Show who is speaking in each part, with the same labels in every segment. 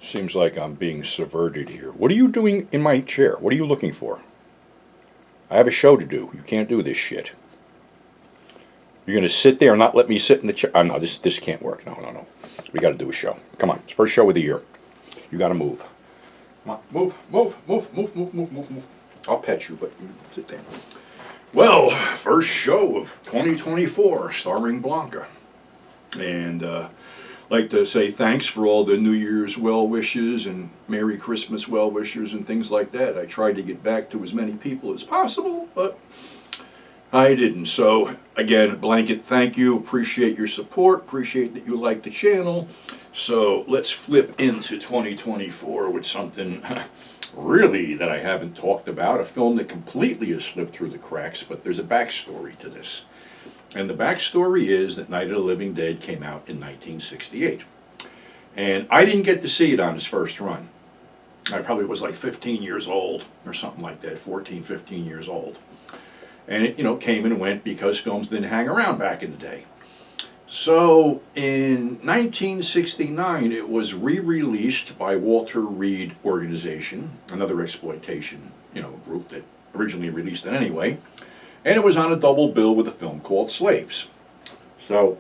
Speaker 1: Seems like I'm being subverted here. What are you doing in my chair? What are you looking for? I have a show to do. You can't do this shit. You're going to sit there and not let me sit in the chair? Oh, no, this can't work. No, no, no. We got to do a show. Come on. It's first show of the year. You got to move. Come on. Move, move, move, move, move, move, move, move. I'll pet you, but sit there. Well, first show of 2024, starring Blanca. And like to say thanks for all the New Year's well wishes and Merry Christmas well wishes and things like that. I tried to get back to as many people as possible, but I didn't. So again, blanket thank you. Appreciate your support. Appreciate that you like the channel. So let's flip into 2024 with something really that I haven't talked about. A film that completely has slipped through the cracks, but there's a backstory to this. And the backstory is that Night of the Living Dead came out in 1968. And I didn't get to see it on its first run. I probably was like 15 years old or something like that, 14, 15 years old. And it, came and went because films didn't hang around back in the day. So in 1969, it was re-released by Walter Reed Organization, another exploitation, group that originally released it anyway. And it was on a double bill with a film called Slaves. So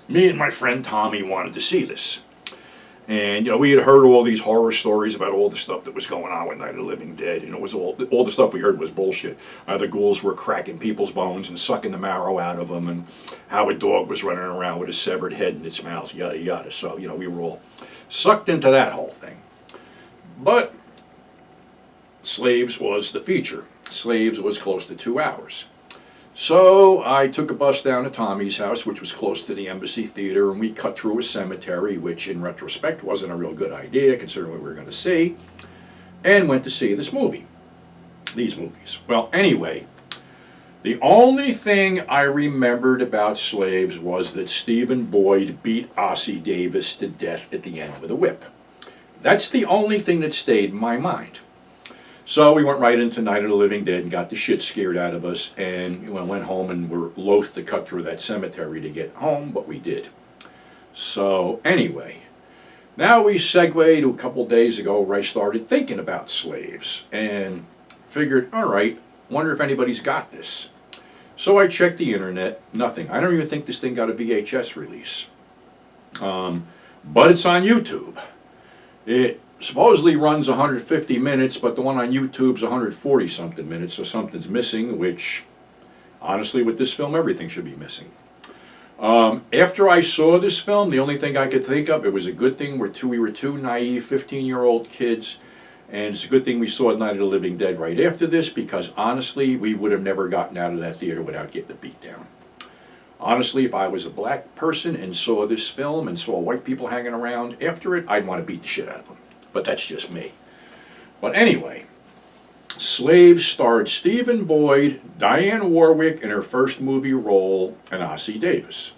Speaker 1: me and my friend Tommy wanted to see this. And, we had heard all these horror stories about all the stuff that was going on with Night of the Living Dead. It was all the stuff we heard was bullshit. The ghouls were cracking people's bones and sucking the marrow out of them, and how a dog was running around with a severed head in its mouth, yada, yada. So, we were all sucked into that whole thing. But Slaves was the feature. Slaves was close to 2 hours. So I took a bus down to Tommy's house, which was close to the Embassy Theater, and we cut through a cemetery, which in retrospect wasn't a real good idea, considering what we were going to see, and went to see this movie. These movies. Well, anyway, the only thing I remembered about Slaves was that Stephen Boyd beat Ossie Davis to death at the end with a whip. That's the only thing that stayed in my mind. So we went right into Night of the Living Dead and got the shit scared out of us, and went home and were loath to cut through that cemetery to get home, but we did. So anyway, now we segue to a couple days ago where I started thinking about Slaves and figured, all right, wonder if anybody's got this. So I checked the internet, nothing. I don't even think this thing got a VHS release. But it's on YouTube. It supposedly runs 150 minutes, but the one on YouTube's 140 something minutes, so something's missing, which honestly with this film everything should be missing. After I saw this film, the only thing I could think of, it was a good thing we were two naive 15-year-old kids, and it's a good thing we saw Night of the Living Dead right after this, because honestly we would have never gotten out of that theater without getting a beat down. Honestly, if I was a black person and saw this film and saw white people hanging around after it, I'd want to beat the shit out of them. But that's just me. But anyway, Slaves starred Stephen Boyd, Diane Warwick in her first movie role, and Ossie Davis.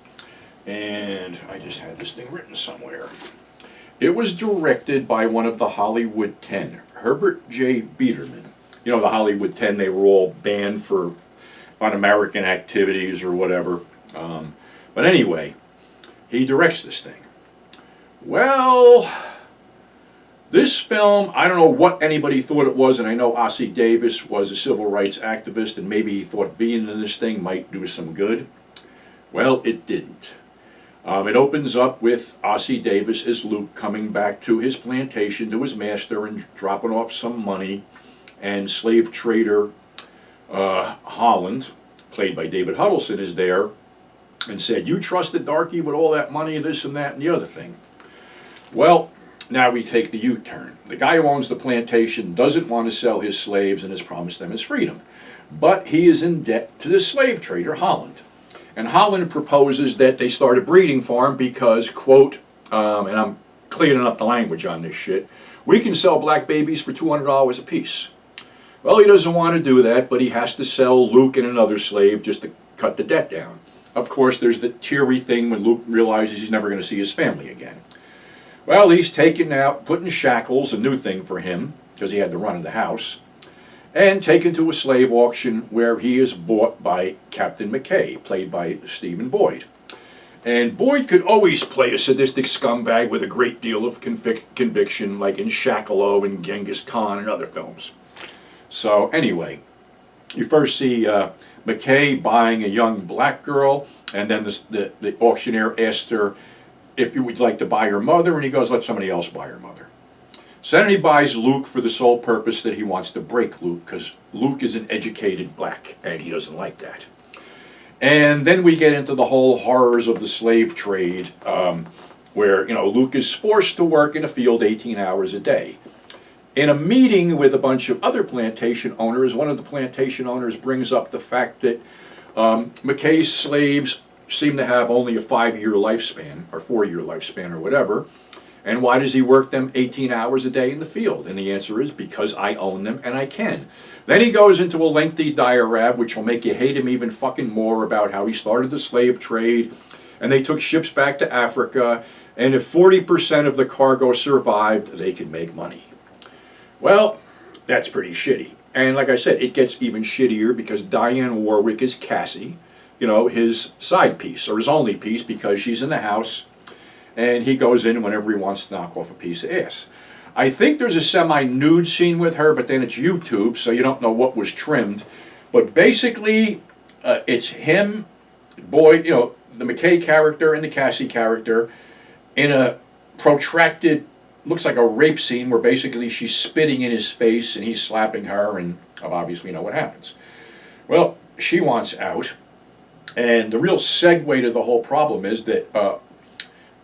Speaker 1: And I just had this thing written somewhere. It was directed by one of the Hollywood 10, Herbert J. Biederman. The Hollywood 10, they were all banned for un-American activities or whatever. But anyway, he directs this thing. Well, this film, I don't know what anybody thought it was, and I know Ossie Davis was a civil rights activist, and maybe he thought being in this thing might do some good. Well, it didn't. It opens up with Ossie Davis as Luke coming back to his plantation, to his master, and dropping off some money, and slave trader Holland, played by David Huddleston, is there, and said, "You trusted Darky with all that money, this and that and the other thing." Well, now we take the U-turn. The guy who owns the plantation doesn't want to sell his slaves and has promised them his freedom. But he is in debt to the slave trader, Holland. And Holland proposes that they start a breeding farm because, quote, and I'm cleaning up the language on this shit, "we can sell black babies for $200 a piece." Well, he doesn't want to do that, but he has to sell Luke and another slave just to cut the debt down. Of course, there's the teary thing when Luke realizes he's never going to see his family again. Well, he's taken out, put in shackles, a new thing for him, because he had the run of the house, and taken to a slave auction where he is bought by Captain McKay, played by Stephen Boyd. And Boyd could always play a sadistic scumbag with a great deal of conviction, like in Shackalo and Genghis Khan and other films. So anyway, you first see McKay buying a young black girl, and then the auctioneer asks her if you would like to buy her mother, and he goes, let somebody else buy her mother. So then he buys Luke for the sole purpose that he wants to break Luke, because Luke is an educated black, and he doesn't like that. And then we get into the whole horrors of the slave trade, where Luke is forced to work in a field 18 hours a day. In a meeting with a bunch of other plantation owners, one of the plantation owners brings up the fact that McKay's slaves seem to have only a 5-year lifespan, or 4-year lifespan, or whatever. And why does he work them 18 hours a day in the field? And the answer is, because I own them and I can. Then he goes into a lengthy diatribe, which will make you hate him even fucking more, about how he started the slave trade, and they took ships back to Africa, and if 40% of the cargo survived, they could make money. Well, that's pretty shitty. And like I said, it gets even shittier because Diane Warwick is Cassie, his side piece, or his only piece, because she's in the house, and he goes in whenever he wants to knock off a piece of ass. I think there's a semi-nude scene with her, but then it's YouTube, so you don't know what was trimmed. But basically, it's him, Boyd, the McKay character and the Cassie character, in a protracted, looks like a rape scene where basically she's spitting in his face and he's slapping her, and obviously you know what happens. Well, she wants out, and the real segue to the whole problem is that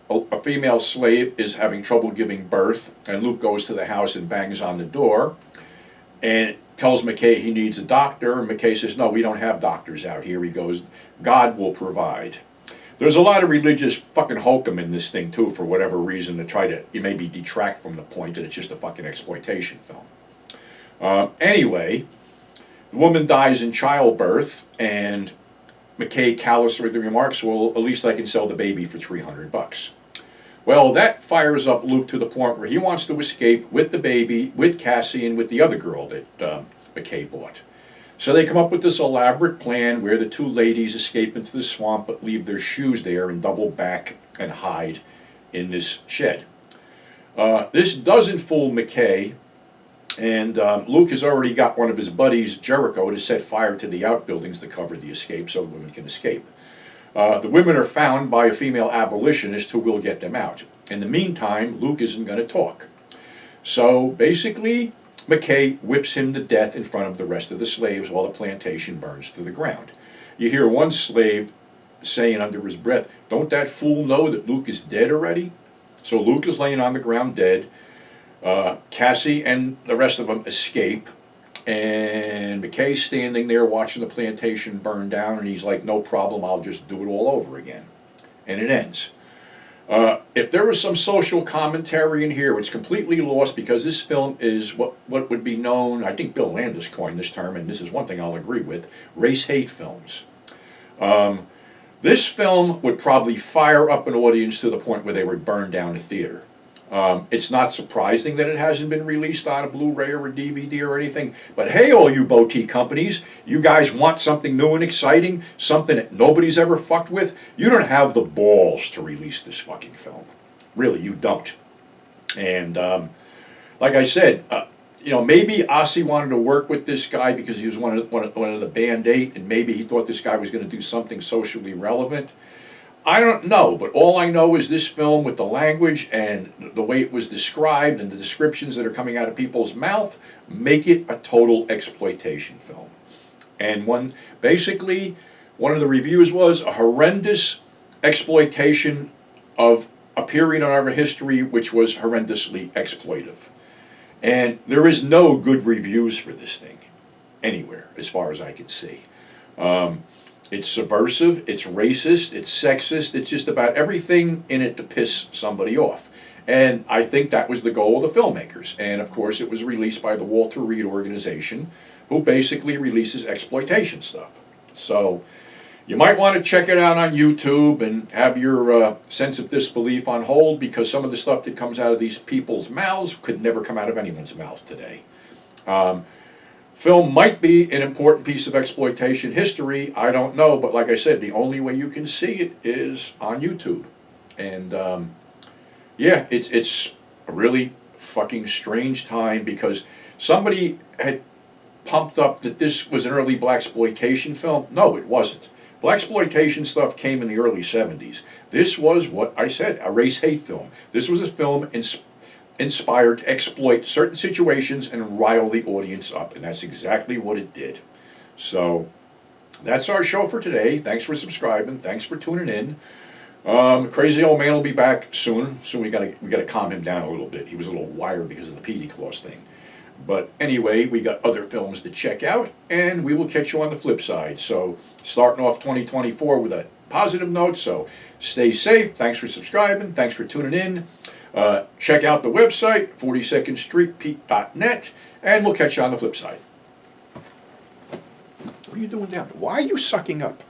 Speaker 1: a female slave is having trouble giving birth, and Luke goes to the house and bangs on the door and tells McKay he needs a doctor, and McKay says, no, we don't have doctors out here. He goes, God will provide. There's a lot of religious fucking hokum in this thing too, for whatever reason, to try to maybe detract from the point that it's just a fucking exploitation film. Anyway, the woman dies in childbirth, and McKay callously remarks, well, at least I can sell the baby for $300. Well, that fires up Luke to the point where he wants to escape with the baby, with Cassie, and with the other girl that McKay bought. So they come up with this elaborate plan where the two ladies escape into the swamp but leave their shoes there and double back and hide in this shed. This doesn't fool McKay, and Luke has already got one of his buddies, Jericho, to set fire to the outbuildings to cover the escape so the women can escape. The women are found by a female abolitionist who will get them out. In the meantime, Luke isn't going to talk. So basically, McKay whips him to death in front of the rest of the slaves while the plantation burns to the ground. You hear one slave saying under his breath, don't that fool know that Luke is dead already? So Luke is laying on the ground dead. Cassie and the rest of them escape. And McKay's standing there watching the plantation burn down, and he's like, no problem, I'll just do it all over again. And it ends. If there was some social commentary in here, it's completely lost, because this film is what would be known, I think Bill Landis coined this term, and this is one thing I'll agree with, race-hate films. This film would probably fire up an audience to the point where they would burn down a theater. It's not surprising that it hasn't been released on a Blu-ray or a DVD or anything, but hey, all you boutique companies, you guys want something new and exciting, something that nobody's ever fucked with? You don't have the balls to release this fucking film. Really, you don't. And like I said, maybe Ossie wanted to work with this guy because he was one of the Band 8, and maybe he thought this guy was going to do something socially relevant. I don't know, but all I know is this film, with the language and the way it was described and the descriptions that are coming out of people's mouth, make it a total exploitation film. And basically, one of the reviews was a horrendous exploitation of a period in our history which was horrendously exploitive. And there is no good reviews for this thing anywhere, as far as I can see. It's subversive, it's racist, it's sexist, it's just about everything in it to piss somebody off. And I think that was the goal of the filmmakers. And of course it was released by the Walter Reed organization, who basically releases exploitation stuff. So you might want to check it out on YouTube and have your sense of disbelief on hold, because some of the stuff that comes out of these people's mouths could never come out of anyone's mouth today. film might be an important piece of exploitation history. I don't know, but like I said, the only way you can see it is on YouTube. And yeah, it's a really fucking strange time because somebody had pumped up that this was an early blaxploitation film. No, it wasn't. Blaxploitation stuff came in the early 70s. This was what I said, a race hate film. This was a film inspired to exploit certain situations and rile the audience up, and that's exactly what it did. So that's our show for today. Thanks for subscribing. Thanks for tuning in. Crazy old man will be back soon. We gotta calm him down a little bit. He was a little wired because of the PD clause thing. But anyway, we got other films to check out, and we will catch you on the flip side. So starting off 2024 with a positive note. So stay safe. Thanks for subscribing. Thanks for tuning in. Check out the website, 42ndstreetpete.net, and we'll catch you on the flip side. What are you doing down there? Why are you sucking up?